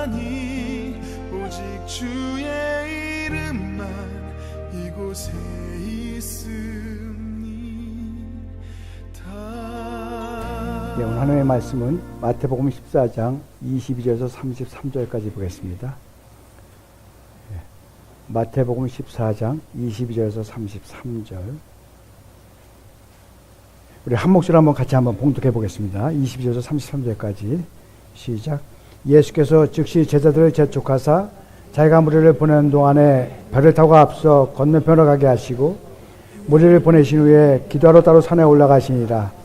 없나니 오직 주의 이름만 이곳에 네, 오늘 하나님의 말씀은 마태복음 14장 22절에서 33절까지 보겠습니다. 마태복음 14장 22절에서 33절. 우리 한 목소리로 한번 같이 한번 봉독해 보겠습니다. 22절에서 33절까지 시작. 예수께서 즉시 제자들을 재촉하사 자기가 무리를 보내는 동안에 배를 타고 앞서 건너편으로 가게 하시고 무리를 보내신 후에 기도하러 따로 산에 올라가시니라.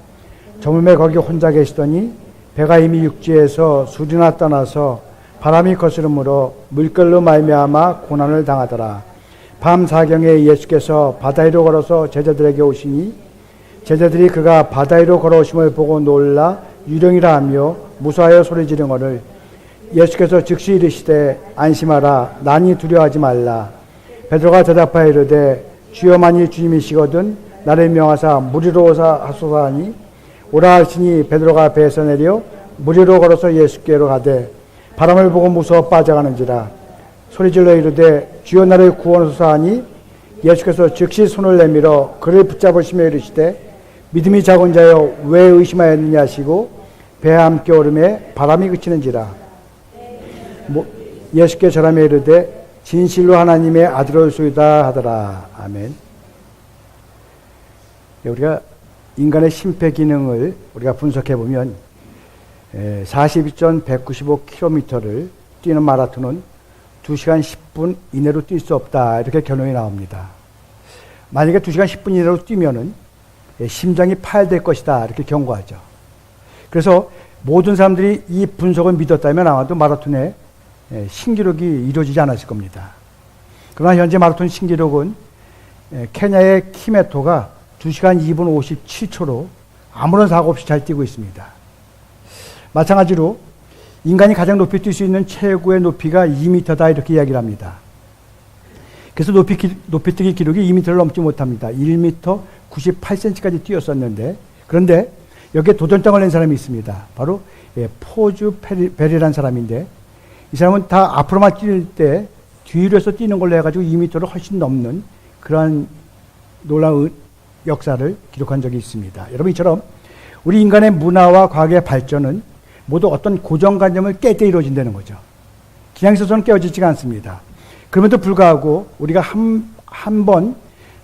저물매 거기 혼자 계시더니 배가 이미 육지에서 수리나 떠나서 바람이 거스름으로 물결로 말미암아 고난을 당하더라. 밤 사경에 예수께서 바다 위로 걸어서 제자들에게 오시니 제자들이 그가 바다 위로 걸어오심을 보고 놀라 유령이라 하며 무서워하여 소리 지르거늘 예수께서 즉시 이르시되 안심하라 나니 두려워하지 말라. 베드로가 대답하여 이르되 주여 만일 주님이시거든 나를 명하사 무리로 오사 하소서 하니 오라 하시니 베드로가 배에서 내려 무리로 걸어서 예수께로 가되 바람을 보고 무서워 빠져가는지라. 소리질러 이르되 주여 나를 구원하소서 하니 예수께서 즉시 손을 내밀어 그를 붙잡으시며 이르시되 믿음이 작은 자여 왜 의심하였느냐 하시고 배에 함께 오름에 바람이 그치는지라. 예수께 절하며 이르되 진실로 하나님의 아들이소이다 하더라. 아멘. 우리가 인간의 심폐 기능을 우리가 분석해 보면 42.195km를 뛰는 마라톤은 2시간 10분 이내로 뛸 수 없다 이렇게 결론이 나옵니다. 만약에 2시간 10분 이내로 뛰면은 심장이 파열될 것이다 이렇게 경고하죠. 그래서 모든 사람들이 이 분석을 믿었다면 아마도 마라톤의 신기록이 이루어지지 않았을 겁니다. 그러나 현재 마라톤 신기록은 케냐의 키메토가 2시간 2분 57초로 아무런 사고 없이 잘 뛰고 있습니다. 마찬가지로 인간이 가장 높이 뛸 수 있는 최고의 높이가 2m다 이렇게 이야기를 합니다. 그래서 높이뛰기 기록이 2m를 넘지 못합니다. 1m 98cm까지 뛰었었는데 그런데 여기에 도전장을 낸 사람이 있습니다. 바로 포주 베리라는 사람인데 이 사람은 다 앞으로만 뛸 때 뒤로 해서 뛰는 걸로 해가지고 2m를 훨씬 넘는 그러한 놀라운 역사를 기록한 적이 있습니다. 여러분 이처럼 우리 인간의 문화와 과학의 발전은 모두 어떤 고정관념을 깰 때 이루어진다는 거죠. 그냥 있어서는 깨어지지가 않습니다. 그럼에도 불구하고 우리가 한 번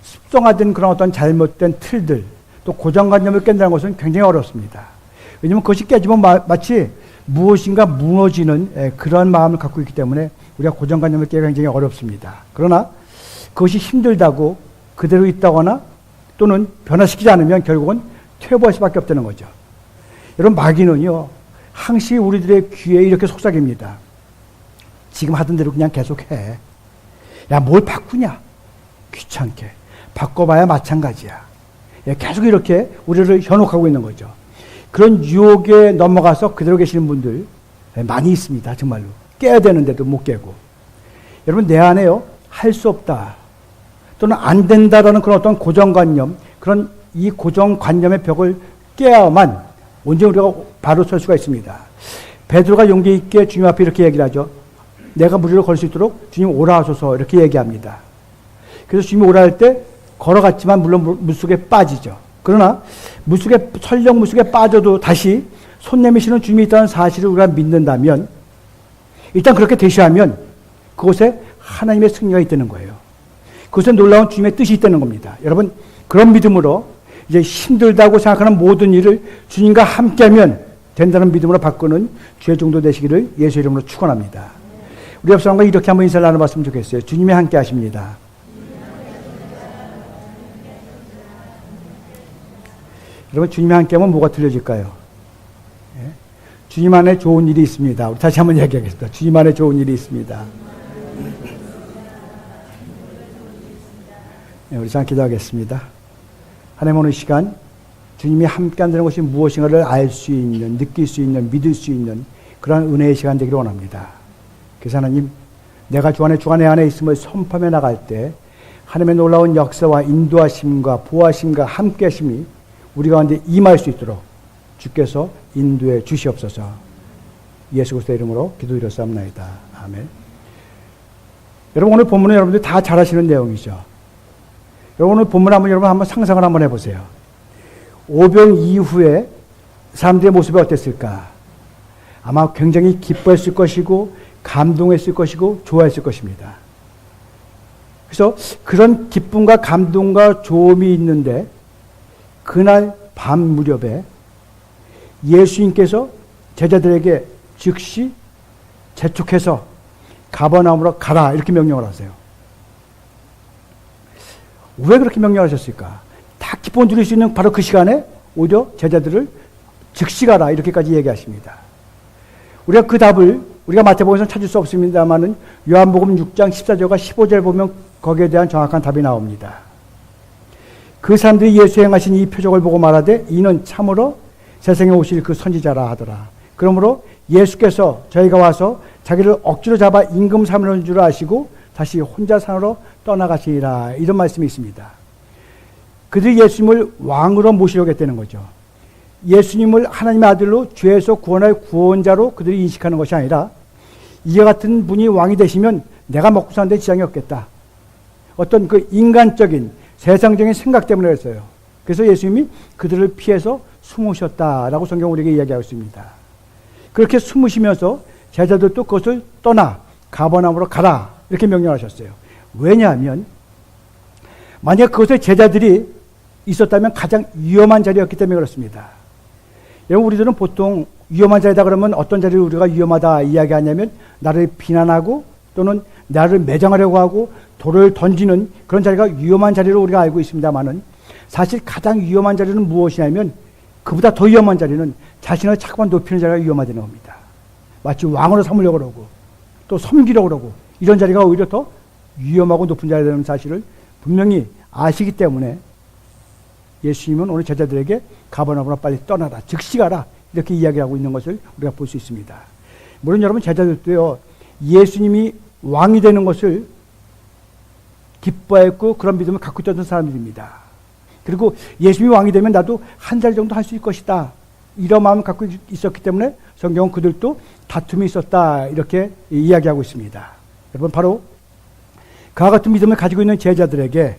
습성화된 그런 어떤 잘못된 틀들 또 고정관념을 깬다는 것은 굉장히 어렵습니다. 왜냐하면 그것이 깨지면 마치 무엇인가 무너지는 그런 마음을 갖고 있기 때문에 우리가 고정관념을 깨기가 굉장히 어렵습니다. 그러나 그것이 힘들다고 그대로 있다거나 또는 변화시키지 않으면 결국은 퇴보할 수밖에 없다는 거죠. 여러분 마귀는요 항시 우리들의 귀에 이렇게 속삭입니다. 지금 하던 대로 그냥 계속해. 야 뭘 바꾸냐? 귀찮게. 바꿔봐야 마찬가지야. 계속 이렇게 우리를 현혹하고 있는 거죠. 그런 유혹에 넘어가서 그대로 계시는 분들 많이 있습니다. 정말로. 깨야 되는데도 못 깨고. 여러분 내 안에요 할 수 없다. 또는 안 된다라는 그런 어떤 고정관념, 그런 이 고정관념의 벽을 깨야만 언제 우리가 바로 설 수가 있습니다. 베드로가 용기 있게 주님 앞에 이렇게 얘기를 하죠. 내가 무리로 걸 수 있도록 주님 오라 하소서 이렇게 얘기합니다. 그래서 주님이 오라 할 때 걸어갔지만 물론 물속에 빠지죠. 그러나 설령 물속에 빠져도 다시 손 내미시는 주님이 있다는 사실을 우리가 믿는다면 일단 그렇게 대시하면 그곳에 하나님의 승리가 있다는 거예요. 그것은 놀라운 주님의 뜻이 있다는 겁니다. 여러분 그런 믿음으로 이제 힘들다고 생각하는 모든 일을 주님과 함께하면 된다는 믿음으로 바꾸는 주의 종도 되시기를 예수 이름으로 축원합니다. 우리 옆 사람과 이렇게 한번 인사를 나눠봤으면 좋겠어요. 주님이 함께 하십니다. 여러분 주님이 함께하면 뭐가 틀려질까요? 주님 안에 좋은 일이 있습니다. 우리 다시 한번 얘기하겠습니다. 주님 안에 좋은 일이 있습니다. 우리 참 기도하겠습니다. 하나님 오늘 시간 주님이 함께 한다는 것이 무엇인가를 알 수 있는, 느낄 수 있는, 믿을 수 있는 그런 은혜의 시간 되기를 원합니다. 그래서 하나님 내가 주 안에 있음을 선포해 나갈 때 하나님의 놀라운 역사와 인도하심과 보호하심과 함께하심이 우리 가운데 임할 수 있도록 주께서 인도해 주시옵소서. 예수 그리스도의 이름으로 기도드렸사옵나이다. 아멘. 여러분, 오늘 본문은 여러분들이 다 잘 아시는 내용이죠. 여러분, 오늘 본문 한번 상상을 한번 해보세요. 오병 이후에 사람들의 모습이 어땠을까? 아마 굉장히 기뻐했을 것이고 감동했을 것이고 좋아했을 것입니다. 그래서 그런 기쁨과 감동과 좋음이 있는데 그날 밤 무렵에 예수님께서 제자들에게 즉시 재촉해서 가버나움으로 가라 이렇게 명령을 하세요. 왜 그렇게 명령하셨을까? 다 기쁨을 누릴 수 있는 바로 그 시간에 오히려 제자들을 즉시 가라 이렇게까지 얘기하십니다. 우리가 그 답을 우리가 마태복음에서 찾을 수 없습니다만은 요한복음 6장 14절과 15절 보면 거기에 대한 정확한 답이 나옵니다. 그 사람들이 예수의 행하신 이 표적을 보고 말하되 이는 참으로 세상에 오실 그 선지자라 하더라. 그러므로 예수께서 저희가 와서 자기를 억지로 잡아 임금 삼으려는 줄 아시고 다시 혼자 산으로 떠나가시리라. 이런 말씀이 있습니다. 그들이 예수님을 왕으로 모시려고 했다는 거죠. 예수님을 하나님의 아들로 죄에서 구원할 구원자로 그들이 인식하는 것이 아니라 이와 같은 분이 왕이 되시면 내가 먹고 사는데 지장이 없겠다. 어떤 그 인간적인 세상적인 생각 때문에 그랬어요. 그래서 예수님이 그들을 피해서 숨으셨다라고 성경 우리에게 이야기하고 있습니다. 그렇게 숨으시면서 제자들도 그것을 떠나 가버나움으로 가라 이렇게 명령하셨어요. 왜냐하면 만약 그것에 제자들이 있었다면 가장 위험한 자리였기 때문에 그렇습니다. 여러분, 우리들은 보통 위험한 자리다 그러면 어떤 자리를 우리가 위험하다 이야기하냐면 나를 비난하고 또는 나를 매장하려고 하고 돌을 던지는 그런 자리가 위험한 자리로 우리가 알고 있습니다만은 사실 가장 위험한 자리는 무엇이냐면 그보다 더 위험한 자리는 자신을 자꾸만 높이는 자리가 위험하다는 겁니다. 마치 왕으로 삼으려고 그러고 또 섬기려고 그러고 이런 자리가 오히려 더 위험하고 높은 자리라는 사실을 분명히 아시기 때문에 예수님은 오늘 제자들에게 가버나움으로 빨리 떠나라, 즉시 가라 이렇게 이야기하고 있는 것을 우리가 볼 수 있습니다. 물론 여러분 제자들도요 예수님이 왕이 되는 것을 기뻐했고 그런 믿음을 갖고 있던 사람들입니다. 그리고 예수님이 왕이 되면 나도 한 자리 정도 할 수 있을 것이다 이런 마음을 갖고 있었기 때문에 성경은 그들도 다툼이 있었다 이렇게 이야기하고 있습니다. 여러분, 바로 그와 같은 믿음을 가지고 있는 제자들에게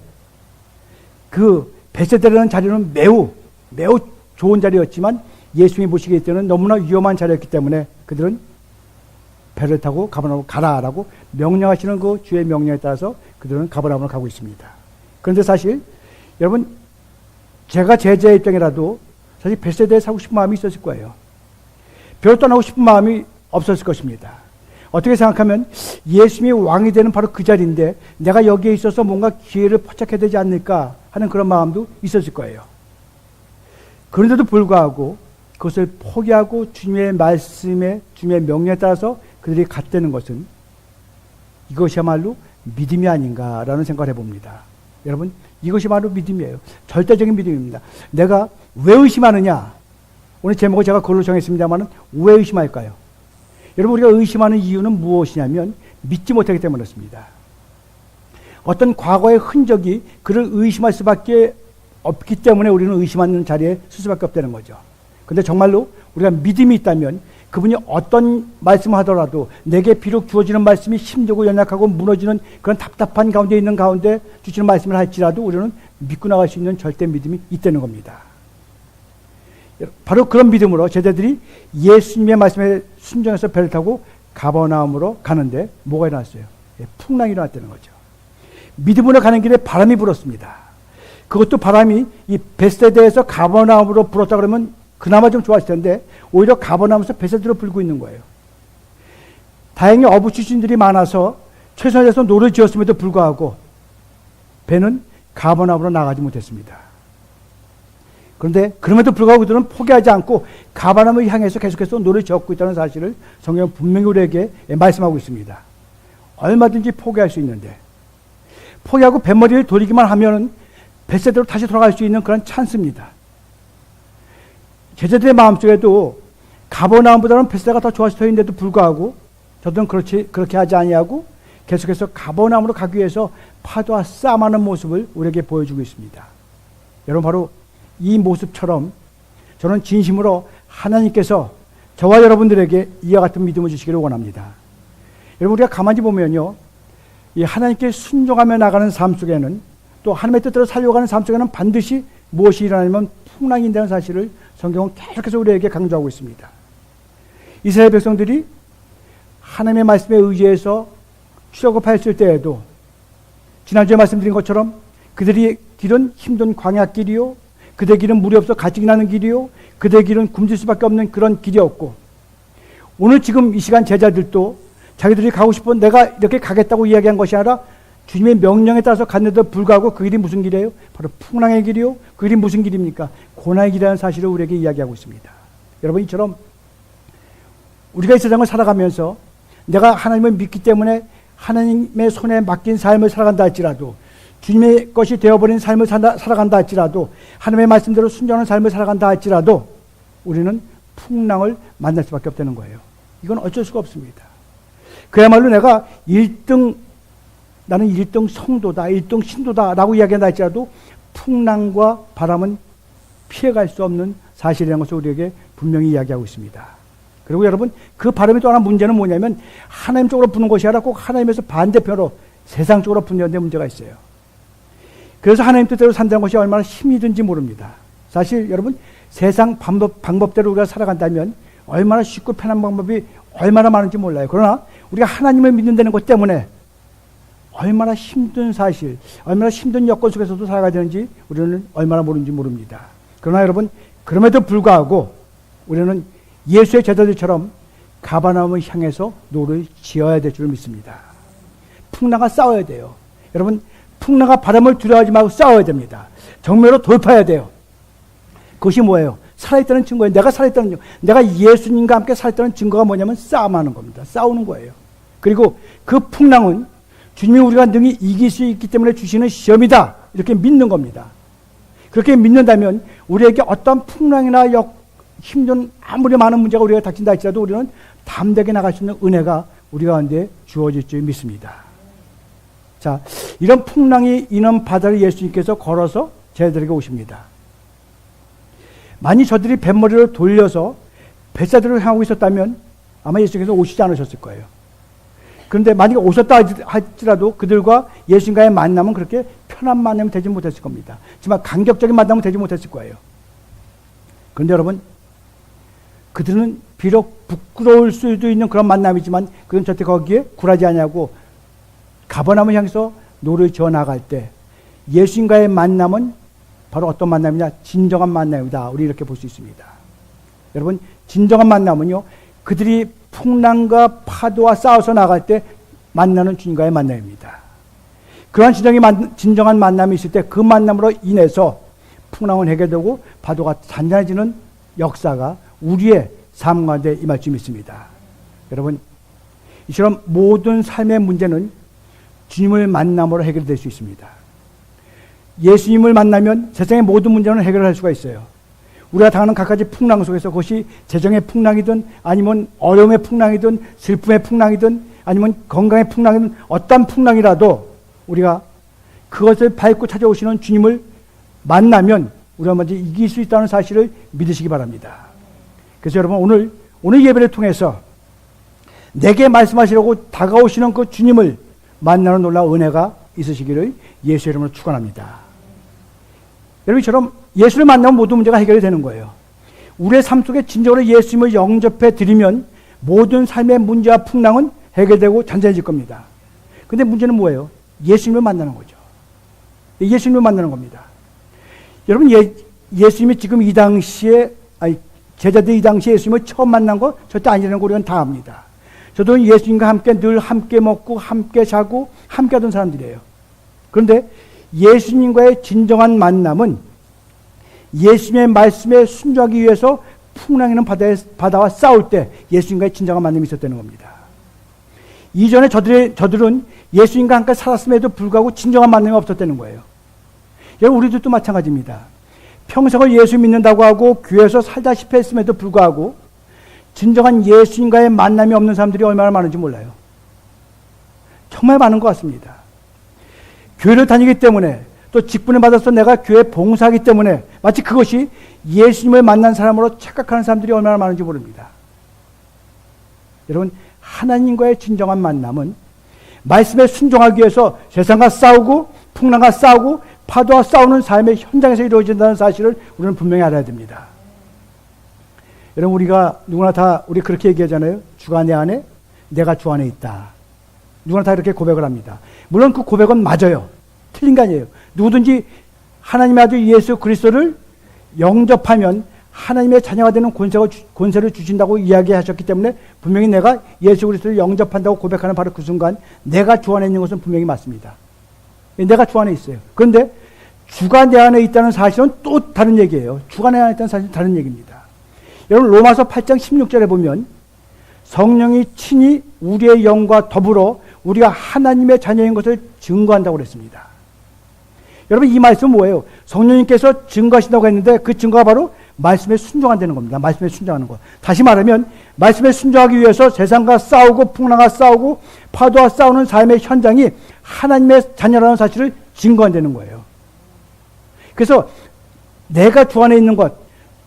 그 베세다라는 자리는 매우 좋은 자리였지만 예수님이 보시기에 때는 너무나 위험한 자리였기 때문에 그들은 배를 타고 가버나움으로 가라라고 명령하시는 그 주의 명령에 따라서 그들은 가버나움으로 가고 있습니다. 그런데 사실 여러분, 제가 제자의 입장이라도 사실 베세다에 사고 싶은 마음이 있었을 거예요. 별로 떠나고 싶은 마음이 없었을 것입니다. 어떻게 생각하면 예수님이 왕이 되는 바로 그 자리인데 내가 여기에 있어서 뭔가 기회를 포착해야 되지 않을까 하는 그런 마음도 있었을 거예요. 그런데도 불구하고 그것을 포기하고 주님의 말씀에 주님의 명령에 따라서 그들이 갔다는 것은 이것이야말로 믿음이 아닌가라는 생각을 해봅니다. 여러분, 이것이 바로 믿음이에요. 절대적인 믿음입니다. 내가 왜 의심하느냐? 오늘 제목을 제가 그걸로 정했습니다만 왜 의심할까요? 여러분, 우리가 의심하는 이유는 무엇이냐면 믿지 못하기 때문이었습니다. 어떤 과거의 흔적이 그를 의심할 수밖에 없기 때문에 우리는 의심하는 자리에 설 수밖에 없다는 거죠. 그런데 정말로 우리가 믿음이 있다면 그분이 어떤 말씀을 하더라도 내게 비록 주어지는 말씀이 힘들고 연약하고 무너지는 그런 답답한 가운데 있는 가운데 주시는 말씀을 할지라도 우리는 믿고 나갈 수 있는 절대 믿음이 있다는 겁니다. 바로 그런 믿음으로 제자들이 예수님의 말씀에 순종해서 배를 타고 가버나움으로 가는데 뭐가 일어났어요? 풍랑이 일어났다는 거죠. 믿음으로 가는 길에 바람이 불었습니다. 그것도 바람이 이 베세다에서 가버나움으로 불었다 그러면 그나마 좀 좋았을 텐데 오히려 가버나움에서 베세다로 불고 있는 거예요. 다행히 어부 출신들이 많아서 최선을 다해서 노를 지었음에도 불구하고 배는 가버나움으로 나가지 못했습니다. 그런데 그럼에도 불구하고 그들은 포기하지 않고 가버나움을 향해서 계속해서 노를 지었고 있다는 사실을 성경은 분명히 우리에게 말씀하고 있습니다. 얼마든지 포기할 수 있는데 포기하고 뱃머리를 돌리기만 하면 베세다로 다시 돌아갈 수 있는 그런 찬스입니다. 제자들의 마음속에도 가버나움보다는 베세다가 더 좋았을 터인데도 불구하고 저들은 그렇게 하지 아니하고 계속해서 가버나움으로 가기 위해서 파도와 싸움하는 모습을 우리에게 보여주고 있습니다. 여러분, 바로 이 모습처럼 저는 진심으로 하나님께서 저와 여러분들에게 이와 같은 믿음을 주시기를 원합니다. 여러분, 우리가 가만히 보면요, 이 하나님께 순종하며 나가는 삶 속에는, 또 하나님의 뜻대로 살려가는 삶 속에는 반드시 무엇이 일어나냐면 풍랑이 있다는 사실을 성경은 계속해서 우리에게 강조하고 있습니다. 이스라엘 백성들이 하나님의 말씀에 의지해서 출애굽하였을 때에도 지난주에 말씀드린 것처럼 그들의 길은 힘든 광야길이요, 그들의 길은 물이 없어 가증이 나는 길이요, 그들의 길은 굶질 수밖에 없는 그런 길이었고, 오늘 지금 이 시간 제자들도 자기들이 가고 싶은, 내가 이렇게 가겠다고 이야기한 것이 아니라 주님의 명령에 따라서 갔는데도 불구하고 그 길이 무슨 길이에요? 바로 풍랑의 길이요. 그 길이 무슨 길입니까? 고난의 길이라는 사실을 우리에게 이야기하고 있습니다. 여러분, 이처럼 우리가 이 세상을 살아가면서 내가 하나님을 믿기 때문에 하나님의 손에 맡긴 삶을 살아간다 할지라도, 주님의 것이 되어버린 삶을 살아간다 할지라도, 하나님의 말씀대로 순종하는 삶을 살아간다 할지라도 우리는 풍랑을 만날 수밖에 없다는 거예요. 이건 어쩔 수가 없습니다. 그야말로 내가 나는 1등 성도다, 1등 신도다 라고 이야기한다 할지라도 풍랑과 바람은 피해갈 수 없는 사실이라는 것을 우리에게 분명히 이야기하고 있습니다. 그리고 여러분, 그 바람이 또 하나 문제는 뭐냐면 하나님 쪽으로 부는 것이 아니라 꼭 하나님에서 반대편으로 세상 쪽으로 부는 데 문제가 있어요. 그래서 하나님 뜻대로 산다는 것이 얼마나 힘이 든지 모릅니다. 사실 여러분, 세상 방법대로 우리가 살아간다면 얼마나 쉽고 편한 방법이 얼마나 많은지 몰라요. 그러나 우리가 하나님을 믿는다는 것 때문에 얼마나 힘든 사실, 얼마나 힘든 여건 속에서도 살아가야 되는지 우리는 얼마나 모르는지 모릅니다. 그러나 여러분, 그럼에도 불구하고 우리는 예수의 제자들처럼 가버나움을 향해서 노를 지어야 될 줄 믿습니다. 풍랑과 싸워야 돼요. 여러분, 풍랑과 바람을 두려워하지 말고 싸워야 됩니다. 정면으로 돌파해야 돼요. 그것이 뭐예요? 살아있다는 증거예요. 내가 예수님과 함께 살아있다는 증거가 뭐냐면 싸움하는 겁니다. 싸우는 거예요. 그리고 그 풍랑은 주님이 우리가 능히 이길 수 있기 때문에 주시는 시험이다, 이렇게 믿는 겁니다. 그렇게 믿는다면 우리에게 어떤 풍랑이나 힘든 아무리 많은 문제가 우리가 닥친다 할지라도 우리는 담대하게 나갈 수 있는 은혜가 우리 가운데 주어질 줄 믿습니다. 자, 이런 풍랑이 있는 바다를 예수님께서 걸어서 제자들에게 오십니다. 만약 저들이 뱃머리를 돌려서 뱃사들을 향하고 있었다면 아마 예수님께서 오시지 않으셨을 거예요. 그런데 만약에 오셨다 할지라도 그들과 예수님과의 만남은 그렇게 편한 만남이 되지 못했을 겁니다. 하지만 간격적인 만남은 되지 못했을 거예요. 그런데 여러분, 그들은 비록 부끄러울 수도 있는 그런 만남이지만 그들은 절대 거기에 굴하지 아니하고 가버나움을 향해서 노를 지어 나갈 때 예수님과의 만남은 바로 어떤 만남이냐? 진정한 만남이다. 우리 이렇게 볼 수 있습니다. 여러분, 진정한 만남은요, 그들이 풍랑과 파도와 싸워서 나갈 때 만나는 주님과의 만남입니다. 그러한 진정한 만남이 있을 때 그 만남으로 인해서 풍랑은 해결되고 파도가 잔잔해지는 역사가 우리의 삶 가운데 임할 줄 믿습니다. 여러분, 이처럼 모든 삶의 문제는 주님을 만남으로 해결될 수 있습니다. 예수님을 만나면 세상의 모든 문제는 해결할 수가 있어요. 우리가 당하는 각가지 풍랑 속에서 그것이 재정의 풍랑이든 아니면 어려움의 풍랑이든 슬픔의 풍랑이든 아니면 건강의 풍랑이든 어떤 풍랑이라도 우리가 그것을 밟고 찾아오시는 주님을 만나면 우리가 먼저 이길 수 있다는 사실을 믿으시기 바랍니다. 그래서 여러분, 오늘 예배를 통해서 내게 말씀하시려고 다가오시는 그 주님을 만나는 놀라운 은혜가 있으시기를 예수 이름으로 축원합니다. 여러분처럼 예수를 만나면 모든 문제가 해결이 되는 거예요. 우리의 삶 속에 진정으로 예수님을 영접해 드리면 모든 삶의 문제와 풍랑은 해결되고 잔잔해질 겁니다. 근데 문제는 뭐예요? 예수님을 만나는 거죠. 예수님을 만나는 겁니다. 여러분, 예수님이 지금 이 당시에, 제자들이 이 당시에 예수님을 처음 만난 거 절대 아니라는 거 우리는 다 압니다. 저도 예수님과 함께 늘 함께 먹고 함께 자고 함께 하던 사람들이에요. 그런데 예수님과의 진정한 만남은 예수님의 말씀에 순종하기 위해서 풍랑이는 바다와 싸울 때 예수님과의 진정한 만남이 있었다는 겁니다. 이전에 저들은 예수님과 함께 살았음에도 불구하고 진정한 만남이 없었다는 거예요. 여러분, 우리들도 마찬가지입니다. 평생을 예수 믿는다고 하고 교회에서 살다시피 했음에도 불구하고 진정한 예수님과의 만남이 없는 사람들이 얼마나 많은지 몰라요. 정말 많은 것 같습니다. 교회를 다니기 때문에 또 직분을 받아서 내가 교회 봉사하기 때문에 마치 그것이 예수님을 만난 사람으로 착각하는 사람들이 얼마나 많은지 모릅니다. 여러분, 하나님과의 진정한 만남은 말씀에 순종하기 위해서 세상과 싸우고 풍랑과 싸우고 파도와 싸우는 삶의 현장에서 이루어진다는 사실을 우리는 분명히 알아야 됩니다. 여러분, 우리가 누구나 다 우리 그렇게 얘기하잖아요. 주가 내 안에, 내가 주 안에 있다. 누구나 다 이렇게 고백을 합니다. 물론 그 고백은 맞아요. 틀린 게 아니에요. 누구든지 하나님의 아들 예수 그리스도를 영접하면 하나님의 자녀가 되는 권세를 주신다고 이야기하셨기 때문에 분명히 내가 예수 그리스도를 영접한다고 고백하는 바로 그 순간 내가 주 안에 있는 것은 분명히 맞습니다. 내가 주 안에 있어요. 그런데 주가 내 안에 있다는 사실은 또 다른 얘기예요. 주가 내 안에 있다는 사실은 다른 얘기입니다. 여러분, 로마서 8장 16절에 보면 성령이 친히 우리의 영과 더불어 우리가 하나님의 자녀인 것을 증거한다고 그랬습니다. 여러분, 이 말씀은 뭐예요? 성령님께서 증거하신다고 했는데 그 증거가 바로 말씀에 순종한다는 겁니다. 말씀에 순종하는 것. 다시 말하면 말씀에 순종하기 위해서 세상과 싸우고 풍랑과 싸우고 파도와 싸우는 삶의 현장이 하나님의 자녀라는 사실을 증거한다는 거예요. 그래서 내가 주 안에 있는 것,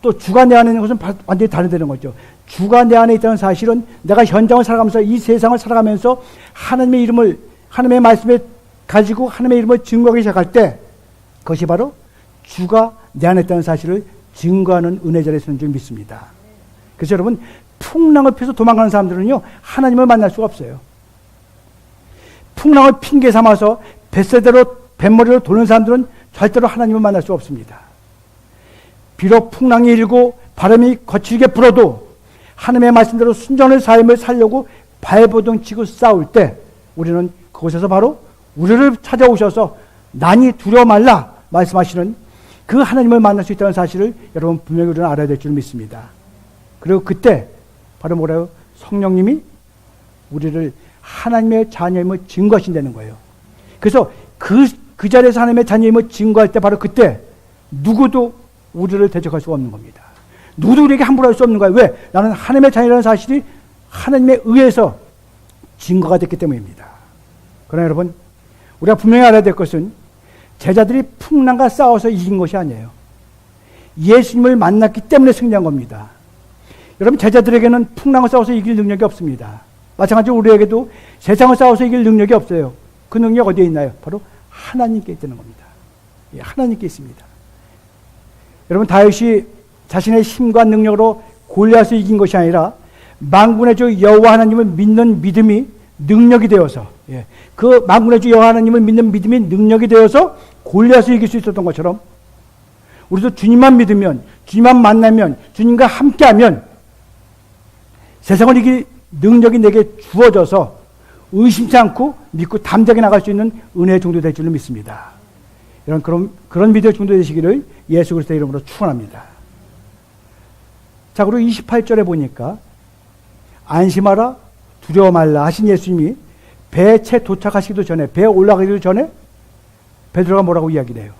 또 주가 내 안에 있는 것은 완전히 다르다는 거죠. 주가 내 안에 있다는 사실은 내가 현장을 살아가면서 이 세상을 살아가면서 하나님의 이름을, 하나님의 말씀을 가지고 하나님의 이름을 증거하기 시작할 때 그것이 바로 주가 내 안에 있다는 사실을 증거하는 은혜 자리에 서는 줄 믿습니다. 그래서 여러분, 풍랑을 피해서 도망가는 사람들은요, 하나님을 만날 수가 없어요. 풍랑을 핑계 삼아서 뱃머리로 도는 사람들은 절대로 하나님을 만날 수 없습니다. 비록 풍랑이 일고 바람이 거칠게 불어도 하나님의 말씀대로 순전한 삶을 살려고 발버둥 치고 싸울 때 우리는 그곳에서 바로 우리를 찾아오셔서 난이 두려워 말라 말씀하시는 그 하나님을 만날 수 있다는 사실을 여러분 분명히 우리는 알아야 될 줄 믿습니다. 그리고 그때 바로 뭐라요? 성령님이 우리를 하나님의 자녀임을 증거하신다는 거예요. 그래서 그 자리에서 하나님의 자녀임을 증거할 때 바로 그때 누구도 우리를 대적할 수가 없는 겁니다. 누구도 우리에게 함부로 할 수 없는 거예요. 왜? 나는 하나님의 자녀라는 사실이 하나님에 의해서 증거가 됐기 때문입니다. 그러나 여러분, 우리가 분명히 알아야 될 것은 제자들이 풍랑과 싸워서 이긴 것이 아니에요. 예수님을 만났기 때문에 승리한 겁니다. 여러분, 제자들에게는 풍랑을 싸워서 이길 능력이 없습니다. 마찬가지로 우리에게도 세상을 싸워서 이길 능력이 없어요. 그 능력 어디에 있나요? 바로 하나님께 있다는 겁니다. 예, 하나님께 있습니다. 여러분, 다윗이 자신의 힘과 능력으로 골리앗을 이긴 것이 아니라 만군의 주 여호와 하나님을 믿는 믿음이 능력이 되어서, 예, 그 만군의 주 여호와 하나님을 믿는 믿음이 능력이 되어서 골리앗을 이길 수 있었던 것처럼 우리도 주님만 믿으면, 주님만 만나면, 주님과 함께하면 세상을 이길 능력이 내게 주어져서 의심치 않고 믿고 담대하게 나갈 수 있는 은혜의 정도 될 줄로 믿습니다. 그런 믿음의 정도 되시기를 예수 그리스도의 이름으로 축원합니다. 자, 그리고 28절에 보니까 안심하라, 두려워 말라 하신 예수님이 배에 채 도착하시기도 전에, 배에 올라가기도 전에 베드로가 뭐라고 이야기를 해요?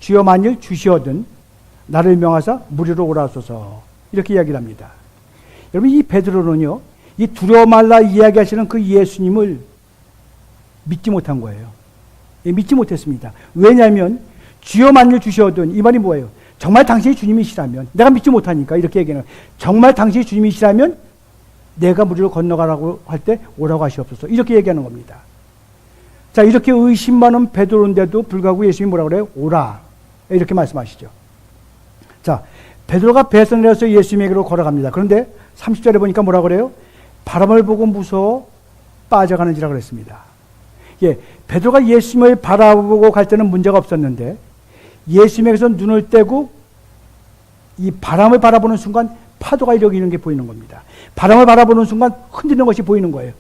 주여 만일 주시어든 나를 명하사 무리로 오라소서, 이렇게 이야기를 합니다. 여러분, 이 베드로는요, 이 두려워 말라 이야기하시는 그 예수님을 믿지 못한 거예요. 예, 믿지 못했습니다. 왜냐하면 주여 만일 주시어든, 이 말이 뭐예요? 정말 당신이 주님이시라면, 내가 믿지 못하니까 이렇게 얘기하는, 정말 당신이 주님이시라면 내가 무리를 건너가라고 할 때 오라고 하시옵소서, 이렇게 얘기하는 겁니다. 자, 이렇게 의심 많은 베드로인데도 불구하고 예수님이 뭐라고 그래요? 오라, 이렇게 말씀하시죠. 자, 베드로가 배에서 내려서 예수님에게로 걸어갑니다. 그런데 30절에 보니까 뭐라고 그래요? 바람을 보고 무서워 빠져가는지라 그랬습니다. 예, 베드로가 예수님을 바라보고 갈 때는 문제가 없었는데 예수님에게서 눈을 떼고 이 바람을 바라보는 순간 파도가 일어나는 게 보이는 겁니다. 바람을 바라보는 순간 흔드는 것이 보이는 거예요.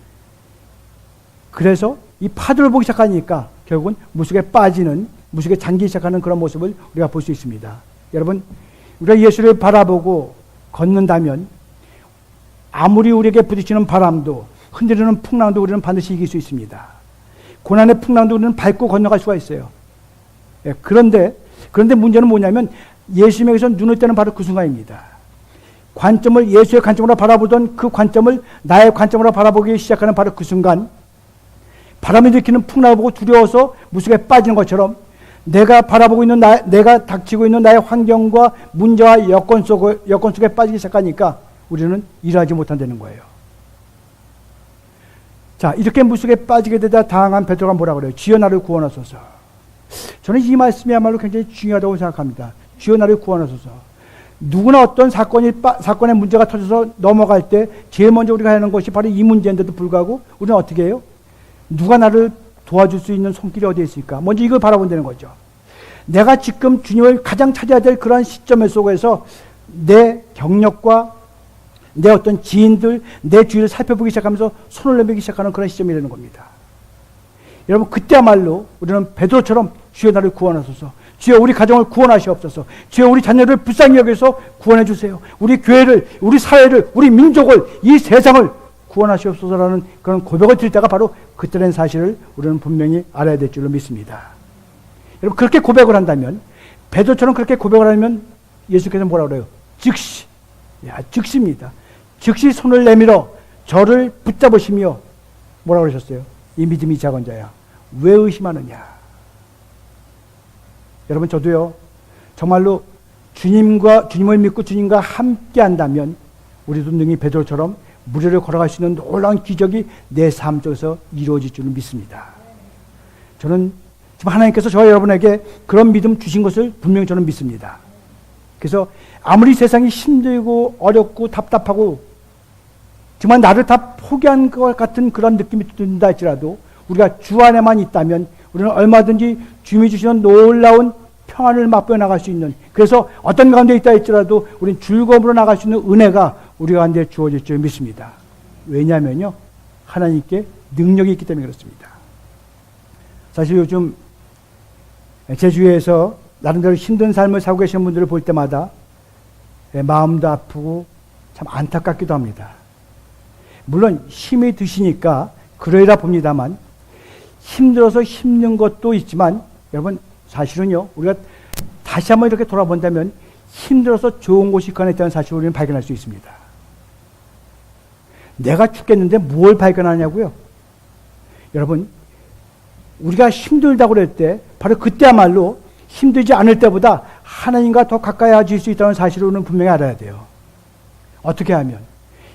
그래서 이 파도를 보기 시작하니까 결국은 물속에 빠지는, 물속에 잠기기 시작하는 그런 모습을 우리가 볼 수 있습니다. 여러분, 우리가 예수를 바라보고 걷는다면 아무리 우리에게 부딪히는 바람도, 흔들리는 풍랑도 우리는 반드시 이길 수 있습니다. 고난의 풍랑도 우리는 밟고 건너갈 수가 있어요. 예, 그런데 문제는 뭐냐면 예수님에게서 눈을 떼는 바로 그 순간입니다. 관점을 예수의 관점으로 바라보던 그 관점을 나의 관점으로 바라보기 시작하는 바로 그 순간, 바람이 일으키는 풍랑을 보고 두려워서 물속에 빠지는 것처럼 내가 바라보고 있는 내가 닥치고 있는 나의 환경과 문제와 여건 속에 빠지기 시작하니까 우리는 일하지 못한다는 거예요. 자, 이렇게 물속에 빠지게 되다 당한 베드로가 뭐라 그래요? 주여 나를 구원하소서. 저는 이 말씀이야말로 굉장히 중요하다고 생각합니다. 주여 나를 구원하소서. 누구나 어떤 사건의 문제가 터져서 넘어갈 때 제일 먼저 우리가 하는 것이 바로 이 문제인데도 불구하고 우리는 어떻게 해요? 누가 나를 도와줄 수 있는 손길이 어디에 있을까? 먼저 이걸 바라본다는 거죠. 내가 지금 주님을 가장 찾아야 될 그러한 시점 속에서 내 경력과 내 어떤 지인들, 내 주위를 살펴보기 시작하면서 손을 내밀기 시작하는 그런 시점이 되는 겁니다. 여러분, 그때야말로 우리는 베드로처럼 주여 나를 구원하소서, 주여 우리 가정을 구원하시옵소서, 주여 우리 자녀를 불쌍히 여겨서 구원해 주세요, 우리 교회를, 우리 사회를, 우리 민족을, 이 세상을 구원하시옵소서라는 그런 고백을 드릴 때가 바로 그때라는 사실을 우리는 분명히 알아야 될 줄로 믿습니다. 여러분, 그렇게 고백을 한다면, 베드로처럼 그렇게 고백을 하면 예수께서 뭐라 그래요? 즉시, 즉시입니다. 즉시 손을 내밀어 저를 붙잡으시며 뭐라고 그러셨어요? 이 믿음이 작은 자야, 왜 의심하느냐? 여러분, 저도요, 정말로 주님을 믿고 주님과 함께 한다면 우리도 능히 베드로처럼 무리를 걸어갈 수 있는 놀라운 기적이 내 삶 속에서 이루어질 줄을 믿습니다. 저는 지금 하나님께서 저와 여러분에게 그런 믿음 주신 것을 분명히 저는 믿습니다. 그래서 아무리 세상이 힘들고 어렵고 답답하고 정말 나를 다 포기한 것 같은 그런 느낌이 든다 할지라도 우리가 주 안에만 있다면 우리는 얼마든지 주님이 주시는 놀라운 평안을 맛보여 나갈 수 있는, 그래서 어떤 가운데 있다 할지라도 우리는 즐거움으로 나갈 수 있는 은혜가 우리 가운데 주어질 줄 믿습니다. 왜냐하면요, 하나님께 능력이 있기 때문에 그렇습니다. 사실 요즘 제 주위에서 나름대로 힘든 삶을 살고 계시는 분들을 볼 때마다 마음도 아프고 참 안타깝기도 합니다. 물론 힘이 드시니까 그러리라 봅니다만, 힘들어서 힘든 것도 있지만 여러분, 사실은요, 우리가 다시 한번 이렇게 돌아본다면 힘들어서 좋은 곳이 그 안에 있다는 사실을 우리는 발견할 수 있습니다. 내가 죽겠는데 뭘 발견하냐고요? 여러분, 우리가 힘들다고 그럴 때 바로 그때야말로 힘들지 않을 때보다 하나님과 더 가까이질 수 있다는 사실을 우리는 분명히 알아야 돼요. 어떻게 하면?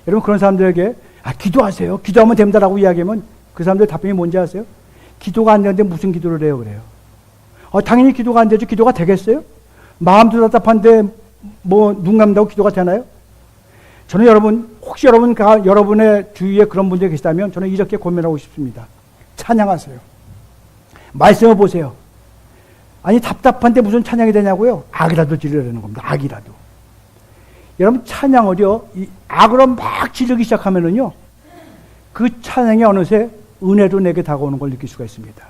여러분, 그런 사람들에게 기도하세요, 기도하면 됩니다라고 이야기하면 그 사람들 답변이 뭔지 아세요? 기도가 안 되는데 무슨 기도를 해요? 그래요. 당연히 기도가 안 되죠. 기도가 되겠어요? 마음도 답답한데 눈 감다고 기도가 되나요? 저는 여러분, 혹시 여러분의 주위에 그런 분들이 계시다면 저는 이렇게 고민하고 싶습니다. 찬양하세요. 말씀을 보세요. 아니, 답답한데 무슨 찬양이 되냐고요? 악이라도 지르려는 겁니다. 악이라도. 여러분, 찬양을요, 이 악으로 막 지르기 시작하면은요, 그 찬양이 어느새 은혜로 내게 다가오는 걸 느낄 수가 있습니다.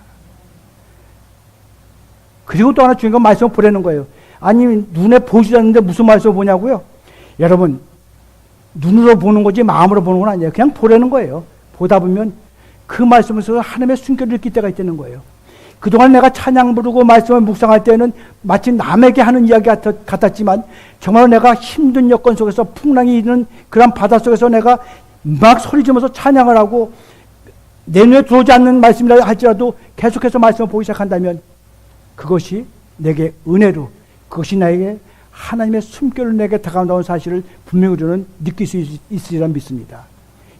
그리고 또 하나 중요한 건 말씀을 보라는 거예요. 아니, 눈에 보이지 않는데 무슨 말씀을 보냐고요? 여러분, 눈으로 보는 거지 마음으로 보는 건 아니에요. 그냥 보라는 거예요. 보다 보면 그 말씀에서 하나님의 숨결을 느낄 때가 있다는 거예요. 그동안 내가 찬양 부르고 말씀을 묵상할 때는 마치 남에게 하는 이야기 같았지만 정말 내가 힘든 여건 속에서 풍랑이 있는 그런 바다 속에서 내가 막 소리 지르면서 찬양을 하고 내 눈에 들어오지 않는 말씀이라 할지라도 계속해서 말씀을 보기 시작한다면 그것이 내게 은혜로, 그것이 나에게 하나님의 숨결을 내게 다가온다는 사실을 분명히 우리는 느낄 수 있으리라 믿습니다.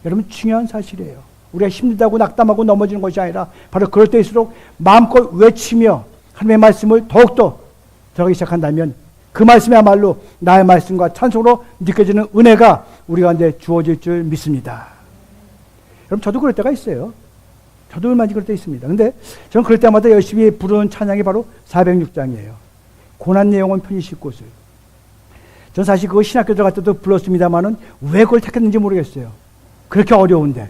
여러분, 중요한 사실이에요. 우리가 힘들다고 낙담하고 넘어지는 것이 아니라 바로 그럴 때일수록 마음껏 외치며 하나님의 말씀을 더욱더 들어가기 시작한다면 그 말씀이야말로 나의 말씀과 찬송으로 느껴지는 은혜가 우리 가운데 주어질 줄 믿습니다. 여러분, 저도 그럴 때가 있어요. 저도 얼마든지 그럴 때 있습니다. 근데 저는 그럴 때마다 열심히 부르는 찬양이 바로 406장이에요. 고난의 영혼 편히 쉴 곳을. 전 사실 그거 신학교 들어갈 때도 불렀습니다만은 왜 그걸 택했는지 모르겠어요. 그렇게 어려운데.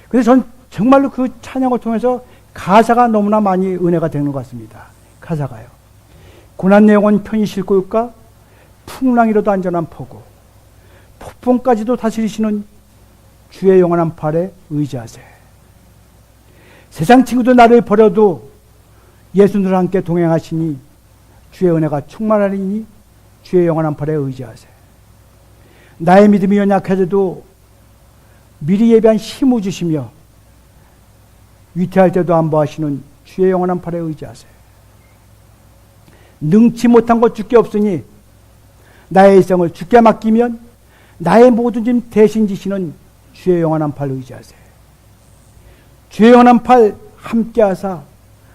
근데 전 정말로 그 찬양을 통해서 가사가 너무나 많이 은혜가 되는 것 같습니다. 가사가요. 고난의 영혼 편히 쉴 곳과 풍랑이라도 안전한 포구, 폭풍까지도 다스리시는 주의 영원한 팔에 의지하세. 세상 친구도 나를 버려도 예수님과 함께 동행하시니 주의 은혜가 충만하리니 주의 영원한 팔에 의지하세. 나의 믿음이 연약해져도 미리 예비한 힘을 주시며 위태할 때도 안보하시는 주의 영원한 팔에 의지하세. 능치 못한 것 주께 없으니 나의 일생을 주께 맡기면 나의 모든 짐 대신 지시는 주의 영원한 팔 의지하세. 주의 연한 팔 함께하사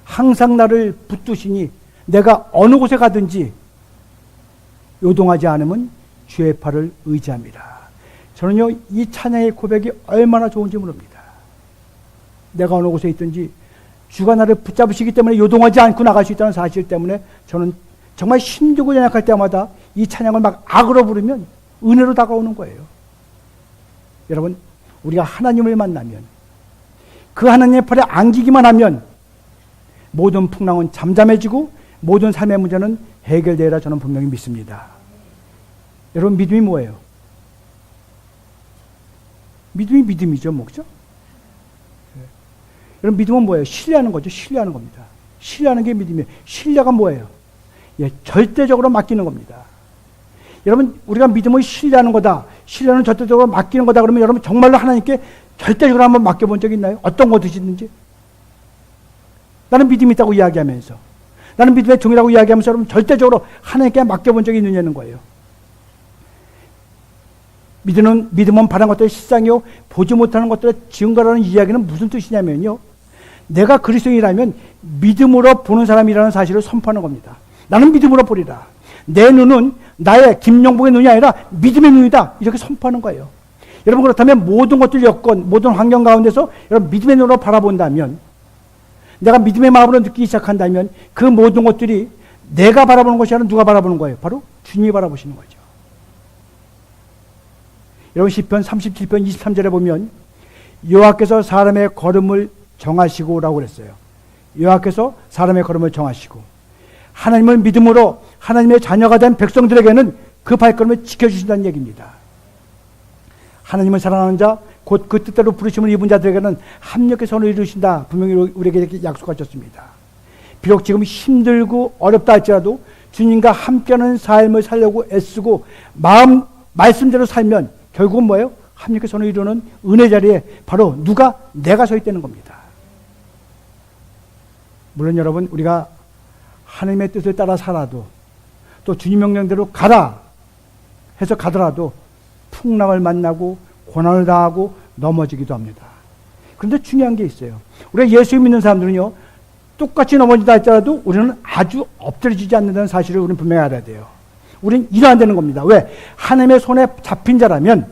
항상 나를 붙드시니 내가 어느 곳에 가든지 요동하지 않으면 주의 팔을 의지합니다. 저는요, 이 찬양의 고백이 얼마나 좋은지 모릅니다. 내가 어느 곳에 있든지 주가 나를 붙잡으시기 때문에 요동하지 않고 나갈 수 있다는 사실 때문에 저는 정말 힘들고 연약할 때마다 이 찬양을 막 악으로 부르면 은혜로 다가오는 거예요. 여러분, 우리가 하나님을 만나면 그 하나님의 팔에 안기기만 하면 모든 풍랑은 잠잠해지고 모든 삶의 문제는 해결되리라 저는 분명히 믿습니다. 여러분, 믿음이 뭐예요? 믿음이 믿음이죠, 뭐죠? 여러분, 믿음은 뭐예요? 신뢰하는 거죠. 신뢰하는 겁니다. 신뢰하는 게 믿음이에요. 신뢰가 뭐예요? 예, 절대적으로 맡기는 겁니다. 여러분, 우리가 믿음을 신뢰하는 거다. 신뢰는 절대적으로 맡기는 거다. 그러면 여러분 정말로 하나님께 절대적으로 한번 맡겨본 적 있나요? 어떤 거 드시든지. 나는 믿음이 있다고 이야기하면서, 나는 믿음의 종이라고 이야기하면서 여러분 절대적으로 하나님께 맡겨본 적이 있느냐는 거예요. 믿음은 바란 것들의 실상이요 보지 못하는 것들의 증거라는 이야기는 무슨 뜻이냐면요, 내가 그리스도인이라면 믿음으로 보는 사람이라는 사실을 선포하는 겁니다. 나는 믿음으로 보리라. 내 눈은 나의 김용복의 눈이 아니라 믿음의 눈이다. 이렇게 선포하는 거예요. 여러분, 그렇다면 모든 것들 여건, 모든 환경 가운데서 여러분 믿음의 눈으로 바라본다면, 내가 믿음의 마음으로 느끼기 시작한다면 그 모든 것들이 내가 바라보는 것이 아니라 누가 바라보는 거예요? 바로 주님이 바라보시는 거죠. 여러분, 시편 37편 23절에 보면 여호와께서 사람의 걸음을 정하시고 라고 그랬어요. 여호와께서 사람의 걸음을 정하시고, 하나님을 믿음으로 하나님의 자녀가 된 백성들에게는 그 발걸음을 지켜주신다는 얘기입니다. 하나님을 사랑하는 자, 곧 그 뜻대로 부르심을 입은 자들에게는 합력의 선을 이루신다. 분명히 우리에게 이렇게 약속하셨습니다. 비록 지금 힘들고 어렵다 할지라도 주님과 함께하는 삶을 살려고 애쓰고 말씀대로 살면 결국은 뭐예요? 합력의 선을 이루는 은혜 자리에 바로 누가? 내가 서 있다는 겁니다. 물론 여러분, 우리가 하나님의 뜻을 따라 살아도, 또 주님 명령대로 가라 해서 가더라도 풍랑을 만나고 고난을 당하고 넘어지기도 합니다. 그런데 중요한 게 있어요. 우리가 예수 믿는 사람들은요, 똑같이 넘어지다 할지라도 우리는 아주 엎드려지지 않는다는 사실을 우리는 분명히 알아야 돼요. 우리는 일어난다는 겁니다. 왜? 하나님의 손에 잡힌 자라면,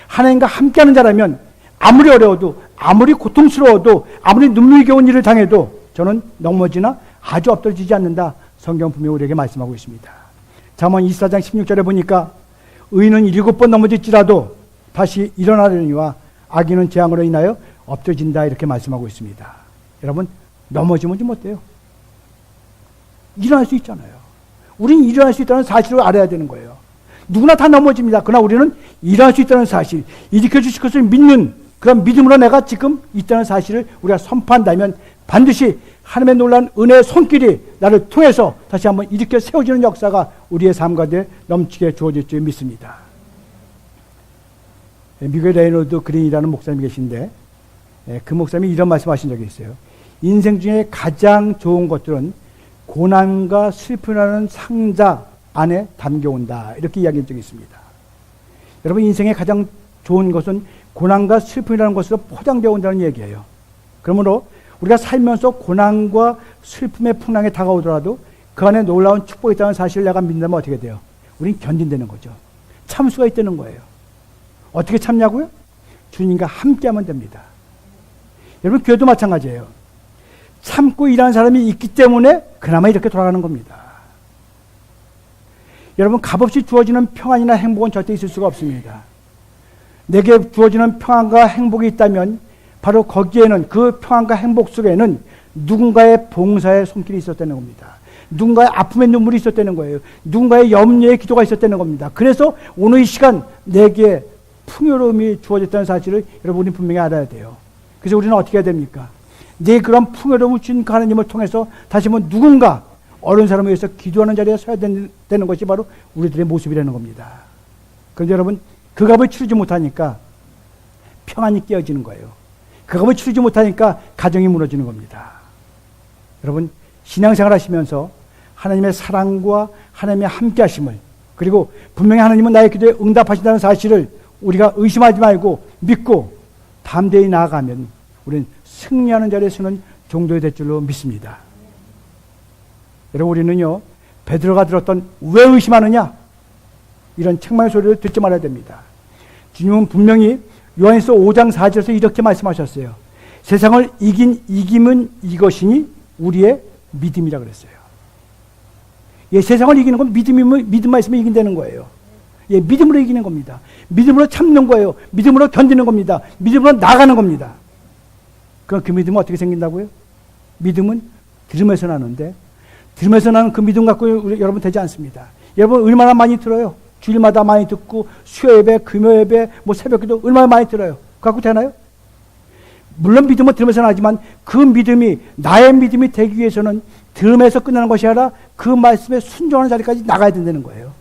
하나님과 함께하는 자라면 아무리 어려워도, 아무리 고통스러워도, 아무리 눈물이 겨운 일을 당해도 저는 넘어지나 아주 엎드려지지 않는다. 성경 분명히 우리에게 말씀하고 있습니다. 잠언 24장 16절에 보니까 의인은 7번 넘어질지라도 다시 일어나려니와 악인은 재앙으로 인하여 엎드러진다. 이렇게 말씀하고 있습니다. 여러분, 넘어지면 좀 어때요? 일어날 수 있잖아요. 우리는 일어날 수 있다는 사실을 알아야 되는 거예요. 누구나 다 넘어집니다. 그러나 우리는 일어날 수 있다는 사실, 일으켜 주실 것을 믿는 그런 믿음으로 내가 지금 있다는 사실을 우리가 선포한다면 반드시 하나님의 놀라운 은혜의 손길이 나를 통해서 다시 한번 일으켜 세워지는 역사가 우리의 삶 가운데 넘치게 주어질 줄 믿습니다. 미국의 레이놀드 그린이라는 목사님이 계신데, 그 목사님이 이런 말씀하신 적이 있어요. 인생 중에 가장 좋은 것들은 고난과 슬픔이라는 상자 안에 담겨온다. 이렇게 이야기한 적이 있습니다. 여러분, 인생의 가장 좋은 것은 고난과 슬픔이라는 것으로 포장되어 온다는 얘기예요. 그러므로 우리가 살면서 고난과 슬픔의 풍랑에 다가오더라도 그 안에 놀라운 축복이 있다는 사실을 내가 믿는다면 어떻게 돼요? 우린 견딘다는 거죠. 참수가 있다는 거예요. 어떻게 참냐고요? 주님과 함께하면 됩니다. 여러분, 교회도 마찬가지예요. 참고 일하는 사람이 있기 때문에 그나마 이렇게 돌아가는 겁니다. 여러분, 값없이 주어지는 평안이나 행복은 절대 있을 수가 없습니다. 내게 주어지는 평안과 행복이 있다면 바로 거기에는, 그 평안과 행복 속에는 누군가의 봉사의 손길이 있었다는 겁니다. 누군가의 아픔의 눈물이 있었다는 거예요. 누군가의 염려의 기도가 있었다는 겁니다. 그래서 오늘 이 시간 내게 풍요로움이 주어졌다는 사실을 여러분이 분명히 알아야 돼요. 그래서 우리는 어떻게 해야 됩니까? 내 그런 풍요로움을 준 하나님을 통해서 다시 한번 누군가 어려운 사람을 위해서 기도하는 자리에 서야 되는 것이 바로 우리들의 모습이라는 겁니다. 그런데 여러분, 그 값을 치르지 못하니까 평안이 깨어지는 거예요. 그 값을 치르지 못하니까 가정이 무너지는 겁니다. 여러분, 신앙생활 하시면서 하나님의 사랑과 하나님의 함께 하심을, 그리고 분명히 하나님은 나의 기도에 응답하신다는 사실을 우리가 의심하지 말고 믿고 담대히 나아가면 우리는 승리하는 자리에 서는 종도가 될 줄로 믿습니다. 여러분, 우리는요, 베드로가 들었던 왜 의심하느냐? 이런 책망의 소리를 듣지 말아야 됩니다. 주님은 분명히 요한일서 5장 4절에서 이렇게 말씀하셨어요. 세상을 이긴 이김은 이것이니 우리의 믿음이라 그랬어요. 예, 세상을 이기는 건 믿음만 있으면 이긴다는 거예요. 예, 믿음으로 이기는 겁니다. 믿음으로 참는 거예요. 믿음으로 견디는 겁니다. 믿음으로 나가는 겁니다. 그럼 그 믿음은 어떻게 생긴다고요? 믿음은 들음에서 나는데, 들음에서 나는 그 믿음 갖고 여러분 되지 않습니다. 여러분 얼마나 많이 들어요? 주일마다 많이 듣고 수요 예배, 금요 예배, 새벽기도 얼마나 많이 들어요? 그거 갖고 되나요? 물론 믿음은 들음에서 나지만 그 믿음이 나의 믿음이 되기 위해서는 들음에서 끝나는 것이 아니라 그 말씀에 순종하는 자리까지 나가야 된다는 거예요.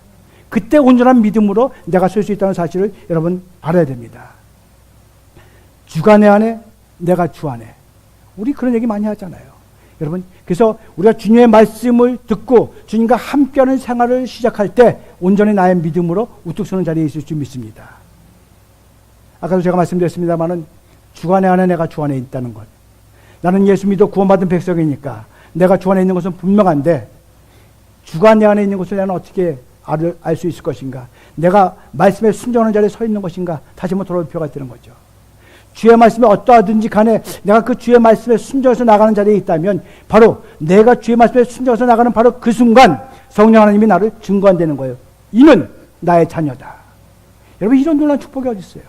그때 온전한 믿음으로 내가 설 수 있다는 사실을 여러분 알아야 됩니다. 주가 내 안에, 내가 주 안에. 우리 그런 얘기 많이 하잖아요. 여러분, 그래서 우리가 주님의 말씀을 듣고 주님과 함께하는 생활을 시작할 때 온전히 나의 믿음으로 우뚝 서는 자리에 있을 줄 믿습니다. 아까도 제가 말씀드렸습니다마는 주가 내 안에, 내가 주 안에 있다는 것. 나는 예수 믿어 구원받은 백성이니까 내가 주 안에 있는 것은 분명한데, 주가 내 안에 있는 것을 나는 어떻게 알 수 있을 것인가? 내가 말씀에 순종하는 자리에 서 있는 것인가? 다시 한번 돌아볼 필요가 있는 거죠. 주의 말씀에 어떠하든지 간에 내가 그 주의 말씀에 순종해서 나가는 자리에 있다면, 바로 내가 주의 말씀에 순종해서 나가는 바로 그 순간 성령 하나님이 나를 증거한다는 거예요. 이는 나의 자녀다. 여러분, 이런 놀라운 축복이 어디 있어요?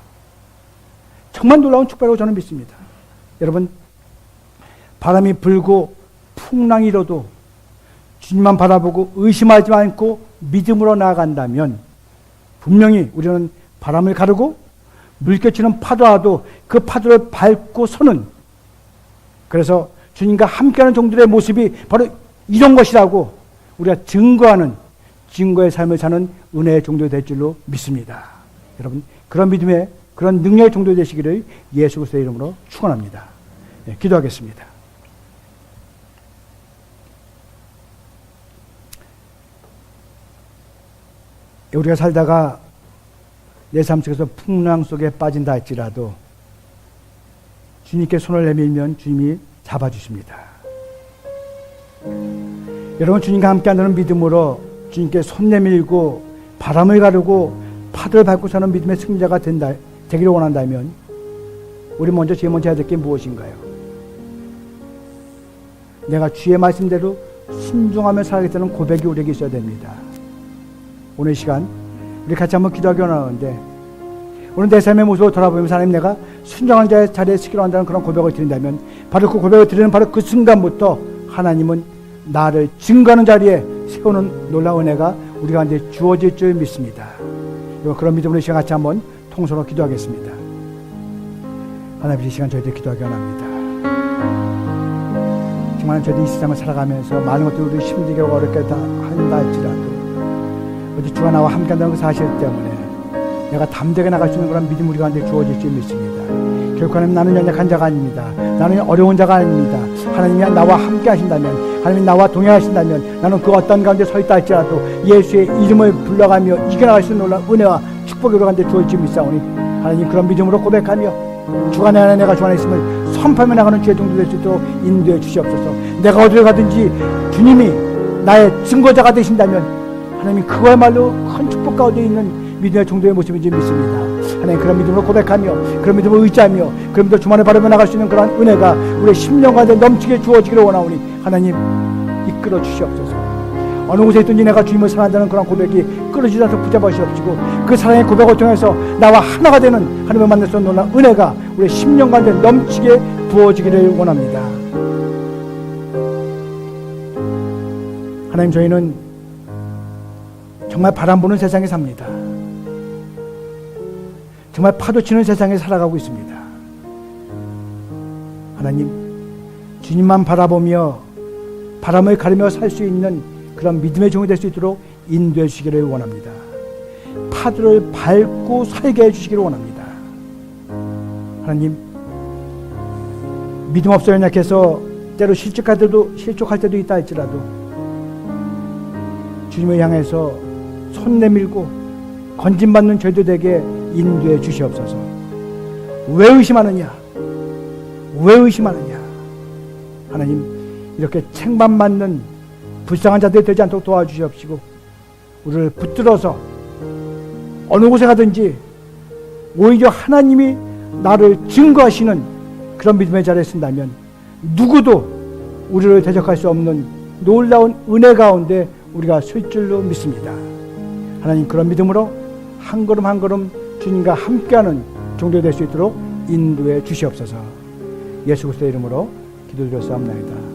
정말 놀라운 축복이라고 저는 믿습니다. 여러분, 바람이 불고 풍랑이 일어도 주님만 바라보고 의심하지 않고 믿음으로 나아간다면 분명히 우리는 바람을 가르고 물결치는 파도와도 그 파도를 밟고 서는, 그래서 주님과 함께하는 종들의 모습이 바로 이런 것이라고 우리가 증거하는, 증거의 삶을 사는 은혜의 종들이 될 줄로 믿습니다. 여러분, 그런 믿음의, 그런 능력의 종들이 되시기를 예수 그리스도의 이름으로 축원합니다. 네, 기도하겠습니다. 우리가 살다가 내 삶 속에서 풍랑 속에 빠진다 할지라도 주님께 손을 내밀면 주님이 잡아주십니다. 여러분, 주님과 함께 한다는 믿음으로 주님께 손 내밀고 바람을 가르고 파도를 밟고 사는 믿음의 승리자가 되기를 원한다면 우리 먼저 제일 먼저 해야 될 게 무엇인가요? 내가 주의 말씀대로 순종하며 살아가겠다는 고백이 우리에게 있어야 됩니다. 오늘 이 시간 우리 같이 한번 기도하기 원하는데, 오늘 내 삶의 모습을 돌아보면서 하나님, 내가 순종하는 자의 자리에 서기로 한다는 그런 고백을 드린다면, 바로 그 고백을 드리는 바로 그 순간부터 하나님은 나를 증거하는 자리에 세우는 놀라운 은혜가 우리 가운데 주어질 줄 믿습니다. 그런 믿음으로 이 시간 같이 한번 통성으로 기도하겠습니다. 하나님, 이 시간 저희들 기도하기 원합니다. 정말 저희들 이 세상을 살아가면서 많은 것들을 우리 힘들게 어렵게 한다 할지라도 어디 주가 나와 함께한다는 그 사실 때문에 내가 담대하게 나갈 수 있는 그런 믿음 우리 가운데 주어질 줄 믿습니다. 결코 하나님, 나는 연약한 자가 아닙니다. 나는 어려운 자가 아닙니다. 하나님이 나와 함께 하신다면, 하나님이 나와 동행하신다면 나는 그 어떤 가운데 서 있다 할지라도 예수의 이름을 불러가며 이겨나갈 수 있는 놀라운 은혜와 축복이 우리 가운데 주어질 줄 믿사오니, 하나님 그런 믿음으로 고백하며 주가 내 안에, 내가 주 안에 있음을 선포하며 나가는 주의 종들 될 수 있도록 인도해 주시옵소서. 내가 어디를 가든지 주님이 나의 증거자가 되신다면 하나님이 그거야말로 큰 축복 가운데 있는 믿음의 종도의 모습인지 믿습니다. 하나님, 그런 믿음으로 고백하며 그런 믿음으로 의지하며 그런 믿음으로 주만을 바라며 나갈 수 있는 그런 은혜가 우리의 심령 가운데 넘치게 주어지기를 원하오니 하나님 이끌어 주시옵소서. 어느 곳에 있든지 내가 주님을 사랑한다는 그런 고백이 끊어지지 않도록 붙잡아 주시옵시고, 그 사랑의 고백을 통해서 나와 하나가 되는 하나님을 만날 수 있는 놀라운 은혜가 우리의 심령 가운데 넘치게 부어지기를 원합니다. 하나님, 저희는 정말 바람 부는 세상에 삽니다. 정말 파도 치는 세상에 살아가고 있습니다. 하나님, 주님만 바라보며 바람을 가르며 살 수 있는 그런 믿음의 종이 될 수 있도록 인도해 주시기를 원합니다. 파도를 밟고 살게 해 주시기를 원합니다. 하나님, 믿음 없어 연약해서 때로 실족할 때도 있다 할지라도 주님을 향해서 손 내밀고 건진받는 저희들에게 인도해 주시옵소서. 왜 의심하느냐? 왜 의심하느냐? 하나님, 이렇게 책만 맞는 불쌍한 자들이 되지 않도록 도와주시옵시고, 우리를 붙들어서 어느 곳에 가든지 오히려 하나님이 나를 증거하시는 그런 믿음의 자리에 쓴다면 누구도 우리를 대적할 수 없는 놀라운 은혜 가운데 우리가 설 줄로 믿습니다. 하나님, 그런 믿음으로 한 걸음 한 걸음 주님과 함께하는 종도 될 수 있도록 인도해 주시옵소서. 예수 그리스도의 이름으로 기도드렸사옵나이다.